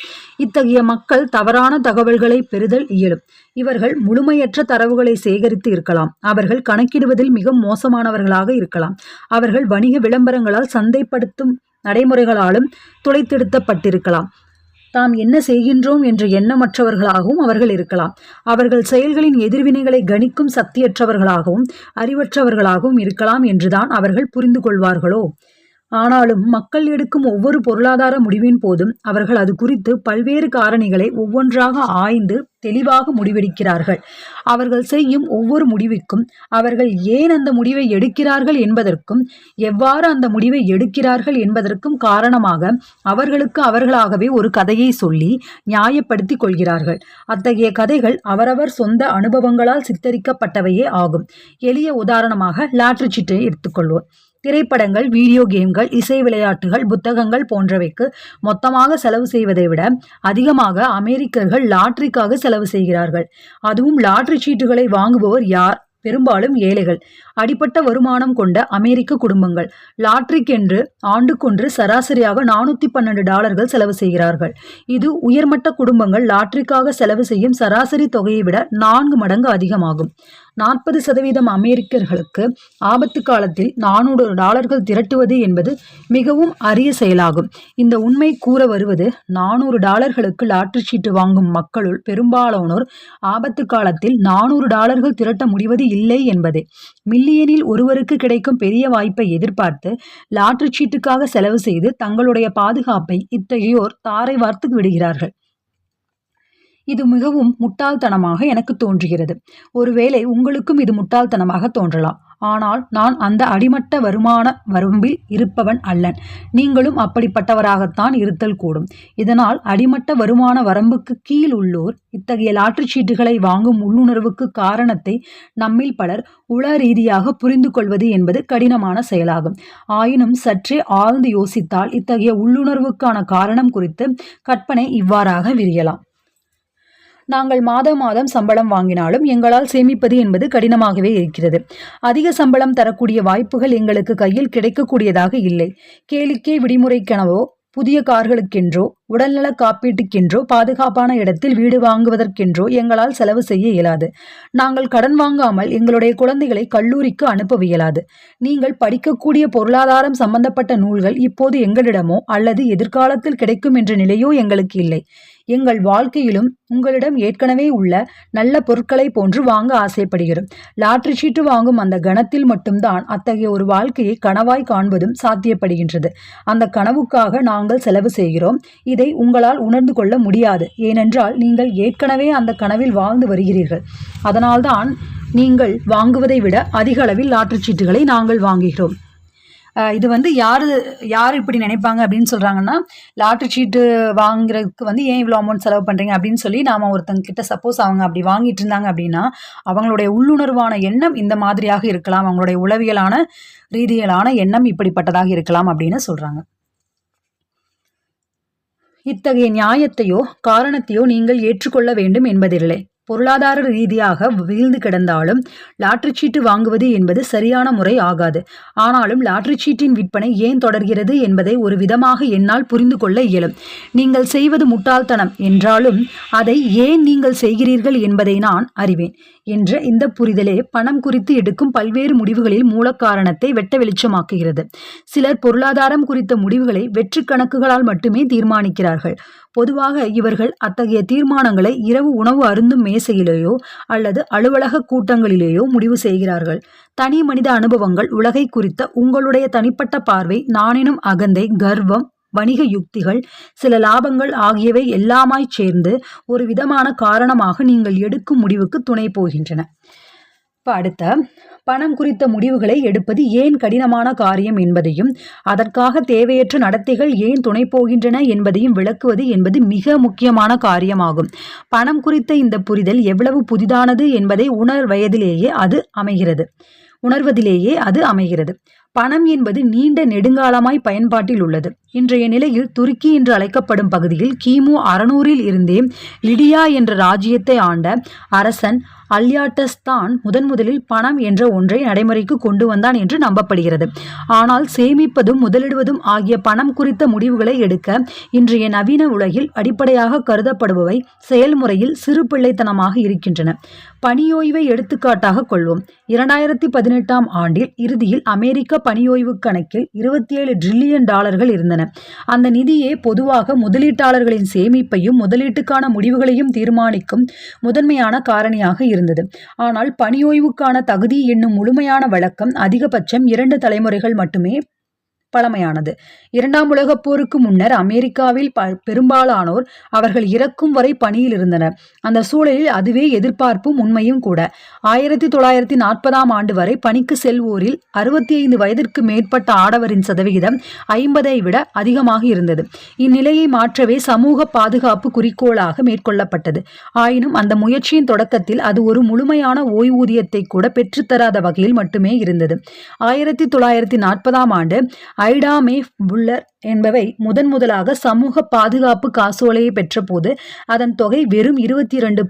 இத்தகைய மக்கள் தவறான தகவல்களை பெறுதல் இயலும். இவர்கள் முழுமையற்ற தரவுகளை சேகரித்து இருக்கலாம். அவர்கள் கணக்கிடுவதில் மிக மோசமானவர்களாக இருக்கலாம். அவர்கள் வணிக விளம்பரங்களால் சந்தைப்படுத்தும் நடைமுறைகளாலும் துளைத்தெடுக்கப்பட்டிருக்கலாம். தாம் என்ன செய்கின்றோம் என்ற எண்ணமற்றவர்களாகவும் அவர்கள் இருக்கலாம். அவர்கள் செயல்களின் எதிர்வினைகளை கணிக்கும் சக்தியற்றவர்களாகவும் அறிவற்றவர்களாகவும் இருக்கலாம் என்றுதான் அவர்கள் புரிந்து கொள்வார்களோ? ஆனாலும் மக்கள் எடுக்கும் ஒவ்வொரு பொருளாதார முடிவின் போதும் அவர்கள் அது குறித்து பல்வேறு காரணிகளை ஒவ்வொன்றாக ஆய்ந்து தெளிவாக முடிவெடுக்கிறார்கள். அவர்கள் செய்யும் ஒவ்வொரு முடிவுக்கும் அவர்கள் ஏன் அந்த முடிவை எடுக்கிறார்கள் என்பதற்கும் எவ்வாறு அந்த முடிவை எடுக்கிறார்கள் என்பதற்கும் காரணமாக அவர்களுக்கு அவர்களாகவே ஒரு கதையை சொல்லி நியாயப்படுத்தி கொள்கிறார்கள். அத்தகைய கதைகள் அவரவர் சொந்த அனுபவங்களால் சித்தரிக்கப்பட்டவையே ஆகும். எளிய உதாரணமாக லாட்டரி சீட்டை எடுத்துக்கொள்வோம். திரைப்படங்கள், வீடியோ கேம்கள், இசை விளையாட்டுகள், புத்தகங்கள் போன்றவைக்கு மொத்தமாக செலவு செய்வதை விட அதிகமாக அமெரிக்கர்கள் லாட்டரிக்காக செலவு செய்கிறார்கள். அதுவும் லாட்டரி சீட்டுகளை வாங்குபவர் யார்? பெரும்பாலும் ஏழைகள், அடிப்பட்ட வருமானம் கொண்ட அமெரிக்க குடும்பங்கள். லாட்டரிக்கென்று ஆண்டுக்கொன்று சராசரியாக $412 செலவு செய்கிறார்கள். இது உயர்மட்ட குடும்பங்கள் லாட்டரிக்காக செலவு செய்யும் சராசரி தொகையை விட 4 மடங்கு அதிகமாகும். 40% அமெரிக்கர்களுக்கு ஆபத்து காலத்தில் $400 திரட்டுவது என்பது மிகவும் அரிய செயலாகும். இந்த உண்மை கூற வருவது $400 லாட்டரி சீட்டு வாங்கும் மக்களுள் பெரும்பாலானோர் ஆபத்து காலத்தில் $400 திரட்ட முடிவது இல்லை என்பதே. மில்லியனில் ஒருவருக்கு கிடைக்கும் பெரிய வாய்ப்பை எதிர்பார்த்து லாட்டரி சீட்டுக்காக செலவு செய்து தங்களுடைய பாதுகாப்பை இத்தகையோர் தாரை வார்த்து விடுகிறார்கள். இது மிகவும் முட்டாள்தனமாக எனக்கு தோன்றுகிறது. ஒருவேளை உங்களுக்கும் இது முட்டாள்தனமாக தோன்றலாம். ஆனால் நான் அந்த அடிமட்ட வருமான வரம்பில் இருப்பவன் அல்லன். நீங்களும் அப்படிப்பட்டவராகத்தான் இருத்தல் கூடும். இதனால் அடிமட்ட வருமான வரம்புக்கு கீழ் உள்ளோர் இத்தகைய லாட்டரி சீட்டுகளை வாங்கும் உள்ளுணர்வுக்கு காரணத்தை நம்மில் பலர் உள ரீதியாக புரிந்து கொள்வது என்பது கடினமான செயலாகும். ஆயினும் சற்றே ஆழ்ந்து யோசித்தால் இத்தகைய உள்ளுணர்வுக்கான காரணம் குறித்து கற்பனை இவ்வாறாக விரியலாம். நாங்கள் மாதம் சம்பளம் வாங்கினாலும் எங்களால் சேமிப்பது என்பது கடினமாகவே இருக்கிறது. அதிக சம்பளம் தரக்கூடிய வாய்ப்புகள் எங்களுக்கு கையில் கிடைக்கக்கூடியதாக இல்லை. கேளிக்கை விடுமுறைக்கெனவோ புதிய கார்களுக்கென்றோ உடல்நல காப்பீட்டுக்கென்றோ பாதுகாப்பான இடத்தில் வீடு வாங்குவதற்கென்றோ எங்களால் செலவு செய்ய இயலாது. நாங்கள் கடன் வாங்காமல் எங்களுடைய குழந்தைகளை கல்லூரிக்கு அனுப்ப இயலாது. நீங்கள் படிக்கக்கூடிய பொருளாதாரம் சம்பந்தப்பட்ட நூல்கள் இப்போது எங்களிடமோ அல்லது எதிர்காலத்தில் கிடைக்கும் என்ற நிலையோ எங்களுக்கு இல்லை. எங்கள் வாழ்க்கையிலும் உங்களிடம் ஏற்கனவே உள்ள நல்ல பொருட்களை போன்று வாங்க ஆசைப்படுகிறோம். லாட்டரி சீட்டு வாங்கும் அந்த கணத்தில் மட்டும்தான் அத்தகைய ஒரு வாழ்க்கையை கனவாய் காண்பதும் சாத்தியப்படுகின்றது. அந்த கனவுக்காக நாங்கள் செலவு செய்கிறோம். இதை உங்களால் உணர்ந்து கொள்ள முடியாது. ஏனென்றால் நீங்கள் ஏற்கனவே அந்த கனவில் வாழ்ந்து வருகிறீர்கள். அதனால்தான் நீங்கள் வாங்குவதை விட அதிக அளவில் லாட்டரி சீட்டுகளை நாங்கள் வாங்குகிறோம். இது யார் இப்படி நினைப்பாங்க அப்படின்னு சொல்கிறாங்கன்னா, லாட்டரி சீட்டு வாங்குறதுக்கு ஏன் இவ்வளோ அமௌண்ட் செலவு பண்ணுறீங்க அப்படின்னு சொல்லி நாம் ஒருத்தங்க கிட்ட சப்போஸ் அவங்க அப்படி வாங்கிட்டு இருந்தாங்க அப்படின்னா அவங்களுடைய உள்ளுணர்வான எண்ணம் இந்த மாதிரியாக இருக்கலாம். அவங்களுடைய உளவியலான ரீதியிலான எண்ணம் இப்படிப்பட்டதாக இருக்கலாம் அப்படின்னு சொல்கிறாங்க. இத்தகைய நியாயத்தையோ காரணத்தையோ நீங்கள் ஏற்றுக்கொள்ள வேண்டும் என்பதில்லை. பொருளாதார ரீதியாக வீழ்ந்து கிடந்தாலும் லாட்டரி சீட்டு வாங்குவது என்பது சரியான முறை ஆகாது. ஆனாலும் லாட்டரி சீட்டின் விற்பனை ஏன் தொடர்கிறது என்பதை ஒரு விதமாக என்னால் புரிந்து கொள்ள இயலும். நீங்கள் செய்வது முட்டாள்தனம் என்றாலும் அதை ஏன் நீங்கள் செய்கிறீர்கள் என்பதை நான் அறிவேன் என்ற இந்த புரிதலே பணம் குறித்து எடுக்கும் பல்வேறு முடிவுகளில் மூல காரணத்தை வெட்ட வெளிச்சமாக்குகிறது. சிலர் பொருளாதாரம் குறித்த முடிவுகளை வெற்று கணக்குகளால் மட்டுமே தீர்மானிக்கிறார்கள். பொதுவாக இவர்கள் அத்தகைய தீர்மானங்களை இரவு உணவு அருந்தும் மேசையிலேயோ அல்லது அலுவலக கூட்டங்களிலேயோ முடிவு செய்கிறார்கள். தனி மனித அனுபவங்கள், உலகை குறித்த உங்களுடைய தனிப்பட்ட பார்வை, நானெனும் அகந்தை, கர்வம், வணிக யுக்திகள், சில லாபங்கள் ஆகியவை எல்லாமாய் சேர்ந்து ஒரு விதமான காரணமாக நீங்கள் எடுக்கும் முடிவுக்கு துணை போகின்றன. இப்போ அடுத்த பணம் குறித்த முடிவுகளை எடுப்பது ஏன் கடினமான காரியம் என்பதையும் அதற்காக தேவையற்ற நடத்தைகள் ஏன் துணை போகின்றன என்பதையும் விளக்குவது என்பது மிக முக்கியமான காரியமாகும். பணம் குறித்த இந்த புரிதல் எவ்வளவு புதிதானது என்பதை உணர்வதிலேயே அது அமைகிறது. பணம் என்பது நீண்ட நெடுங்காலமாய் பயன்பாட்டில் உள்ளது. இன்றைய நிலையில் துருக்கி என்று அழைக்கப்படும் பகுதியில் கிமு 600 இருந்தே லிடியா என்ற ராஜ்யத்தை ஆண்ட அரசன் அல்யாட்டஸ் தான் முதலில் பணம் என்ற ஒன்றை நடைமுறைக்கு கொண்டு வந்தான் என்று நம்பப்படுகிறது. ஆனால் சேமிப்பதும் முதலிடுவதும் ஆகிய பணம் குறித்த முடிவுகளை எடுக்க இன்றைய நவீன உலகில் அடிப்படையாக கருதப்படுபவை செயல்முறையில் சிறு பிள்ளைத்தனமாக இருக்கின்றன. பணியோய்வை எடுத்துக்காட்டாக கொள்வோம். 2018 ஆண்டில் இறுதியில் அமெரிக்க பணியோய்வு கணக்கில் $27 டிரில்லியன் இருந்தன. அந்த நிதியே பொதுவாக முதலீட்டாளர்களின் சேமிப்பையும் முதலீட்டுக்கான முடிவுகளையும் தீர்மானிக்கும் முதன்மையான காரணியாக இருந்தது. ஆனால் பணியோய்வுக்கான தகுதி என்னும் முழுமையான வழக்கம் அதிகபட்சம் 2 தலைமுறைகள் மட்டுமே பழமையானது. 2ஆம் உலகப் போருக்கு முன்னர் அமெரிக்காவில் பெரும்பாலானோர் அவர்கள் இறக்கும் வரை பணியில் இருந்தனர். அந்த சூழலில் அதுவே எதிர்பார்ப்பும் உண்மையும் கூட. 1940 ஆண்டு வரை பணிக்கு செல்வோரில் 65 வயதிற்கு மேற்பட்ட ஆடவரின் சதவிகிதம் 50ஐ விட அதிகமாக இருந்தது. இந்நிலையை மாற்றவே சமூக பாதுகாப்பு குறிக்கோளாக மேற்கொள்ளப்பட்டது. ஆயினும் அந்த முயற்சியின் தொடக்கத்தில் அது ஒரு முழுமையான ஓய்வூதியத்தை கூட பெற்றுத்தராத வகையில் மட்டுமே இருந்தது. 1940 ஆண்டு ஐடா மே புல்லர் என்பவை முதலாக சமூக பாதுகாப்பு காசோலையை பெற்றபோது அதன் தொகை வெறும் 22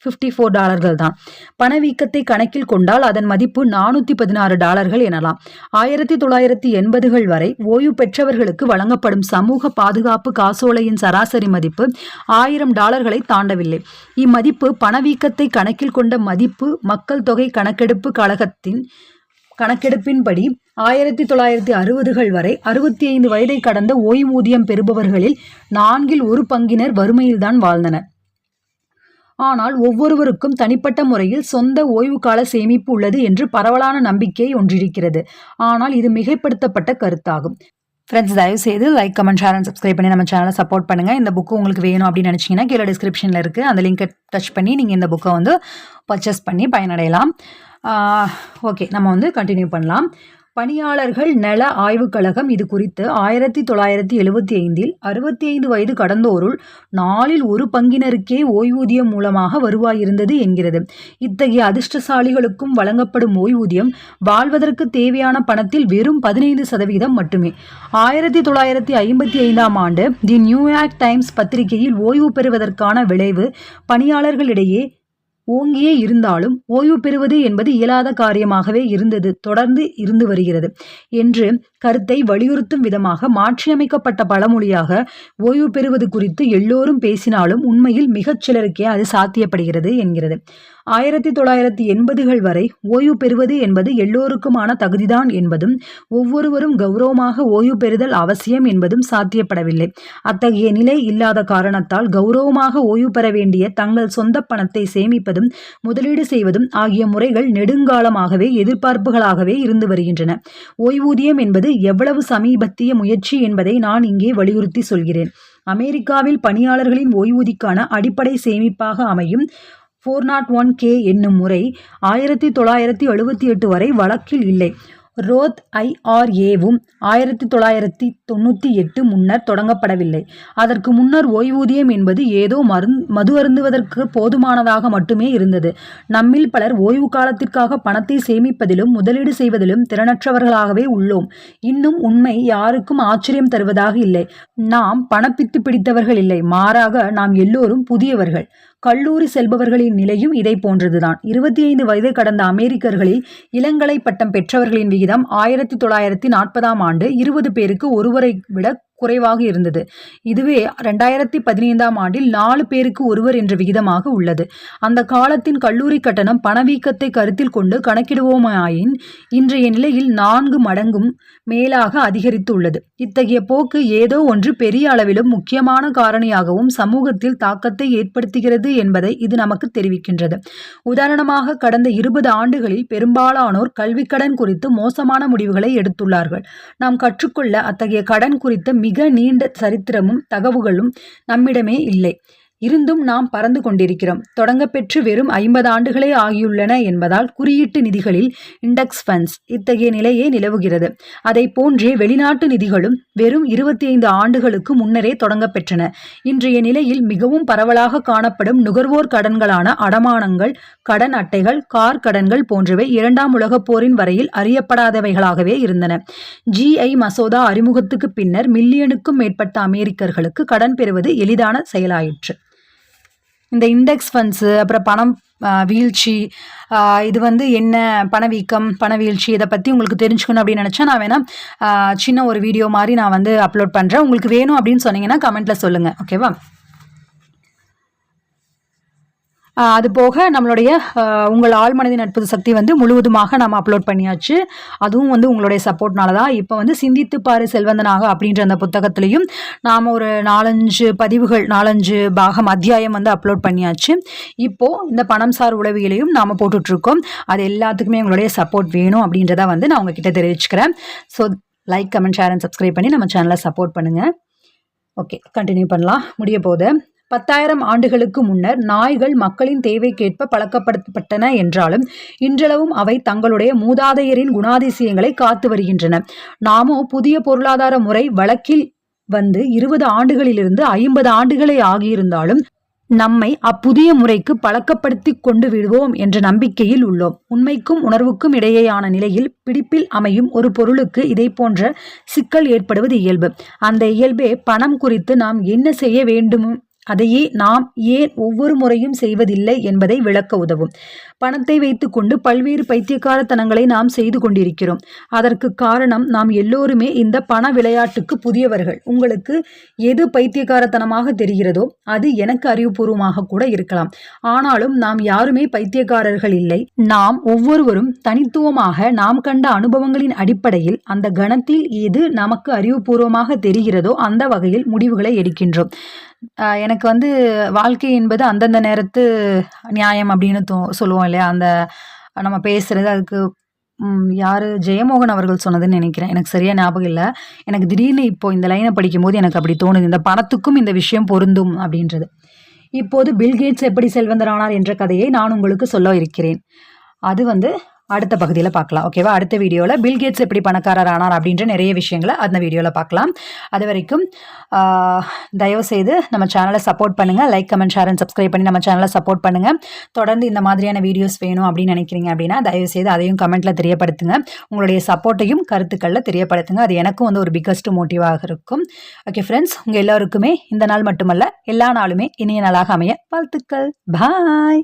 $54 தான். பணவீக்கத்தை கணக்கில் கொண்டால் அதன் மதிப்பு $416 எனலாம். 1980கள் வரை ஓய்வு பெற்றவர்களுக்கு வழங்கப்படும் சமூக பாதுகாப்பு காசோலையின் சராசரி மதிப்பு $1000 தாண்டவில்லை. இம்மதிப்பு பணவீக்கத்தை கணக்கில் கொண்ட மதிப்பு மக்கள் தொகை கணக்கெடுப்பு கழகத்தின் கணக்கெடுப்பின்படி 1960கள் வரை 65 வயதை கடந்த ஓய்வூதியம் பெறுபவர்களில் 1/4 வறுமையில்தான் வாழ்ந்தனர். ஆனால் ஒவ்வொருவருக்கும் தனிப்பட்ட முறையில் சொந்த ஓய்வு கால சேமிப்பு உள்ளது என்று பரவலான நம்பிக்கை ஒன்றிருக்கிறது. ஆனால் இது மிகைப்படுத்தப்பட்ட கருத்தாகும். ஃப்ரெண்ட்ஸ், தயவு செய்து like, comment, share and subscribe பண்ணி நம்ம சேனலை சப்போர்ட் பண்ணுங்கள். இந்த புக்கு உங்களுக்கு வேணும் அப்படின்னு நினச்சிங்கன்னா கீழே டிஸ்கிரிப்ஷனில் இருக்குது, அந்த லிங்கை டச் பண்ணி நீங்கள் இந்த புக்கை வந்து பர்ச்சேஸ் பண்ணி பயனடையலாம். ஓகே, நம்ம வந்து கண்டினியூ பண்ணலாம். பணியாளர்கள் நல ஆய்வுக் கழகம் இது குறித்து 1975இல் 65 வயது கடந்தோருள் 1/4 ஓய்வூதியம் மூலமாக வருவாய் இருந்தது என்கிறது. இத்தகைய அதிர்ஷ்டசாலிகளுக்கும் வழங்கப்படும் ஓய்வூதியம் வாழ்வதற்கு தேவையான பணத்தில் வெறும் 15% மட்டுமே. 1955ஆம் ஆண்டு தி நியூயார்க் டைம்ஸ் பத்திரிகையில் ஓய்வு பெறுவதற்கான விளைவு பணியாளர்களிடையே ஓங்கியே இருந்தாலும் ஓய்வு பெறுவது என்பது இயலாத காரியமாகவே இருந்தது, தொடர்ந்து இருந்து வருகிறது என்று கருத்தை வலியுறுத்தும் விதமாக மாற்றியமைக்கப்பட்ட பழமொழியாக ஓய்வு பெறுவது குறித்து எல்லோரும் பேசினாலும் உண்மையில் மிகச் சிலருக்கே அது சாத்தியப்படுகிறது என்கிறது. 1980கள் வரை ஓய்வு பெறுவது என்பது எல்லோருக்குமான தகுதிதான் என்பதும் ஒவ்வொருவரும் கௌரவமாக ஓய்வு பெறுதல் அவசியம் என்பதும் சாத்தியப்படவில்லை. அத்தகைய நிலை இல்லாத காரணத்தால் கௌரவமாக ஓய்வு பெற வேண்டிய தங்கள் சொந்த பணத்தை சேமிப்பதும் முதலீடு செய்வதும் ஆகிய முறைகள் நெடுங்காலமாகவே எதிர்பார்ப்புகளாகவே இருந்து வருகின்றன. ஓய்வூதியம் என்பது எவ்வளவு சமீபத்திய முயற்சி என்பதை நான் இங்கே வலியுறுத்தி சொல்கிறேன். அமெரிக்காவில் பணியாளர்களின் ஓய்வூதிக்கான அடிப்படை சேமிப்பாக அமையும் 401k என்னும் முறை 1978 வரை வழக்கில் இல்லை. ரோத் IRAவும் 1998 முன்னர் தொடங்கப்படவில்லை. அதற்கு முன்னர் ஓய்வூதியம் என்பது ஏதோ மது அருந்துவதற்கு போதுமானதாக மட்டுமே இருந்தது. நம்மில் பலர் ஓய்வு காலத்திற்காக பணத்தை சேமிப்பதிலும் முதலீடு செய்வதிலும் திறனற்றவர்களாகவே உள்ளோம். இன்னும் உண்மை யாருக்கும் ஆச்சரியம் தருவதாக இல்லை. நாம் பணப்பித்து பிடித்தவர்கள் இல்லை, மாறாக நாம் எல்லோரும் புதியவர்கள். கல்லூரி செல்பவர்களின் நிலையும் இதை போன்றதுதான். 25 வயது கடந்த அமெரிக்கர்களில் இளங்கலை பட்டம் பெற்றவர்களின் விகிதம் 1940ஆம் ஆண்டு 20 பேருக்கு ஒருவரை விட குறைவாக இருந்தது. இதுவே 2015ஆம் ஆண்டில் 4 பேருக்கு ஒருவர் என்ற விகிதமாக உள்ளது. அந்த காலத்தின் கல்லூரி கட்டணம் பணவீக்கத்தை கருத்தில் கொண்டு கணக்கிடுவோமாயின் இன்றைய நிலையில் 4 மடங்கும் மேலாக அதிகரித்து உள்ளது. இத்தகைய போக்கு ஏதோ ஒன்று பெரிய அளவிலும் முக்கியமான காரணியாகவும் சமூகத்தில் தாக்கத்தை ஏற்படுத்துகிறது என்பதை இது நமக்கு தெரிவிக்கின்றது. உதாரணமாக, கடந்த 20 ஆண்டுகளில் பெரும்பாலானோர் கல்விக்கடன் குறித்து மோசமான முடிவுகளை எடுத்துள்ளார்கள். நாம் கற்றுக்கொள்ள அத்தகைய கடன் குறித்த மிக நீண்ட சரித்திரமும் தகவல்களும் நம்மிடமே இல்லை. இருந்தும் நாம் பறந்து கொண்டிருக்கிறோம். தொடங்கப்பெற்று வெறும் 50 ஆண்டுகளே ஆகியுள்ளன என்பதால் குறியீட்டு நிதிகளில் இண்டெக்ஸ் ஃபண்ட்ஸ் இத்தகைய நிலையே நிலவுகிறது. அதை போன்றே வெளிநாட்டு நிதிகளும் வெறும் 25 ஆண்டுகளுக்கு முன்னரே தொடங்கப்பெற்றன. இன்றைய நிலையில் மிகவும் பரவலாக காணப்படும் நுகர்வோர் கடன்களான அடமானங்கள், கடன் அட்டைகள், கார் கடன்கள் போன்றவை 2ஆம் உலகப் போரின் வரையில் அறியப்படாதவைகளாகவே இருந்தன. GI மசோதா அறிமுகத்துக்கு பின்னர் மில்லியனுக்கும் மேற்பட்ட அமெரிக்கர்களுக்கு கடன் பெறுவது எளிதான செயலாயிற்று. இந்த இண்டெக்ஸ் ஃபண்ட்ஸு, அப்புறம் பணம் வீழ்ச்சி, இது வந்து என்ன, பணவீக்கம், பணவீழ்ச்சி, இதை பற்றி உங்களுக்கு தெரிஞ்சுக்கணும் அப்படின்னு நினச்சா நான் வேணால் சின்ன ஒரு வீடியோ மாதிரி நான் வந்து அப்லோட் பண்ணுறேன். உங்களுக்கு வேணும் அப்படின்னு சொன்னீங்கன்னா கமெண்ட்டில் சொல்லுங்கள், ஓகேவா? அது போக நம்மளுடைய உங்கள் ஆழ்மனதின் அற்புத சக்தி வந்து முழுவதுமாக நம்ம அப்லோட் பண்ணியாச்சு. அதுவும் வந்து உங்களுடைய சப்போர்ட்னால தான். இப்போ வந்து சிந்தித்து பாரு செல்வந்தனாக அப்படின்ற அந்த புத்தகத்துலேயும் நாம் ஒரு 4-5 பதிவுகள், 4-5 பாகம் அத்தியாயம் வந்து அப்லோட் பண்ணியாச்சு. இப்போது இந்த பணம் சார் உளவியலையும் நாம் போட்டுட்ருக்கோம். அது எல்லாத்துக்குமே உங்களுடைய சப்போர்ட் வேணும் அப்படின்றத வந்து நான் உங்ககிட்ட தெரிவிச்சுக்கிறேன். So like, comment, share and subscribe பண்ணி நம்ம சேனலை சப்போர்ட் பண்ணுங்கள். ஓகே, கண்டினியூ பண்ணலாம். முடிய போகுது. 10,000 ஆண்டுகளுக்கு முன்னர் நாய்கள் மக்களின் தேவைக்கேற்ப பழக்கப்படுத்தப்பட்டன என்றாலும் இன்றளவும் அவை தங்களுடைய மூதாதையரின் குணாதிசயங்களை காத்து வருகின்றன. நாமோ புதிய பொருளாதார முறை வழக்கில் வந்து 20 ஆண்டுகளிலிருந்து 50 ஆண்டுகளே ஆகியிருந்தாலும் நம்மை அப்புதிய முறைக்கு பழக்கப்படுத்தி கொண்டு விடுவோம் என்ற நம்பிக்கையில் உள்ளோம். உண்மைக்கும் உணர்வுக்கும் இடையேயான நிலையில் பிடிப்பில் அமையும் ஒரு பொருளுக்கு இதை போன்ற சிக்கல் ஏற்படுவது இயல்பு. அந்த இயல்பே பணம் குறித்து நாம் என்ன செய்ய வேண்டும் அதையே நாம் ஏன் ஒவ்வொரு முறையும் செய்வதில்லை என்பதை விளக்க உதவும். பணத்தை வைத்துக்கொண்டு பல்வேறு பைத்தியக்காரத்தனங்களை நாம் செய்து கொண்டிருக்கிறோம். அதற்கு காரணம் நாம் எல்லோருமே இந்த பண விளையாட்டுக்கு புதியவர்கள். உங்களுக்கு எது பைத்தியக்காரத்தனமாக தெரிகிறதோ அது எனக்கு அறிவுபூர்வமாக கூட இருக்கலாம். ஆனாலும் நாம் யாருமே பைத்தியக்காரர்கள் இல்லை. நாம் ஒவ்வொருவரும் தனித்துவமாக நாம் கண்ட அனுபவங்களின் அடிப்படையில் அந்த கணத்தில் எது நமக்கு அறிவுபூர்வமாக தெரிகிறதோ அந்த வகையில் முடிவுகளை எடுக்கின்றோம். எனக்கு வந்து வாழ்க்கை என்பது அந்தந்த நேரத்து நியாயம் அப்படின்னு சொல்லுவோம் இல்லையா? அந்த நம்ம பேசுறது அதுக்கு யாரு ஜெயமோகன் அவர்கள் சொன்னதுன்னு நினைக்கிறேன். எனக்கு சரியா ஞாபகம் இல்லை. எனக்கு திடீர்னு இப்போ இந்த லைனை படிக்கும்போது எனக்கு அப்படி தோணுது. இந்த பணத்துக்கும் இந்த விஷயம் பொருந்தும் அப்படின்றது. இப்போது பில்கேட்ஸ் எப்படி செல்வந்தரானார் என்ற கதையை நான் உங்களுக்கு சொல்ல இருக்கிறேன். அது வந்து அடுத்த பகுதியில் பார்க்கலாம். ஓகேவா? அடுத்த வீடியோவில் பில்கேட்ஸ் எப்படி பணக்காரர் ஆனார் அப்படின்ற நிறைய விஷயங்களை அந்த வீடியோவில் பார்க்கலாம். அது வரைக்கும் தயவுசெய்து நம்ம சேனலை சப்போர்ட் பண்ணுங்கள். Like, comment, share and subscribe பண்ணி நம்ம சேனலை சப்போர்ட் பண்ணுங்கள். தொடர்ந்து இந்த மாதிரியான வீடியோஸ் வேணும் அப்படின்னு நினைக்கிறீங்க அப்படின்னா தயவுசெய்து அதையும் கமெண்ட்டில் தெரியப்படுத்துங்க. உங்களுடைய சப்போர்ட்டையும் கருத்துக்களில் தெரியப்படுத்துங்க. அது எனக்கும் வந்து ஒரு பிக்கஸ்ட் மோட்டிவாக இருக்கும். ஓகே ஃப்ரெண்ட்ஸ், உங்கள் எல்லோருக்குமே இந்த நாள் மட்டுமல்ல எல்லா நாளுமே இனிய நாளாக அமைய வாழ்த்துக்கள். பாய்.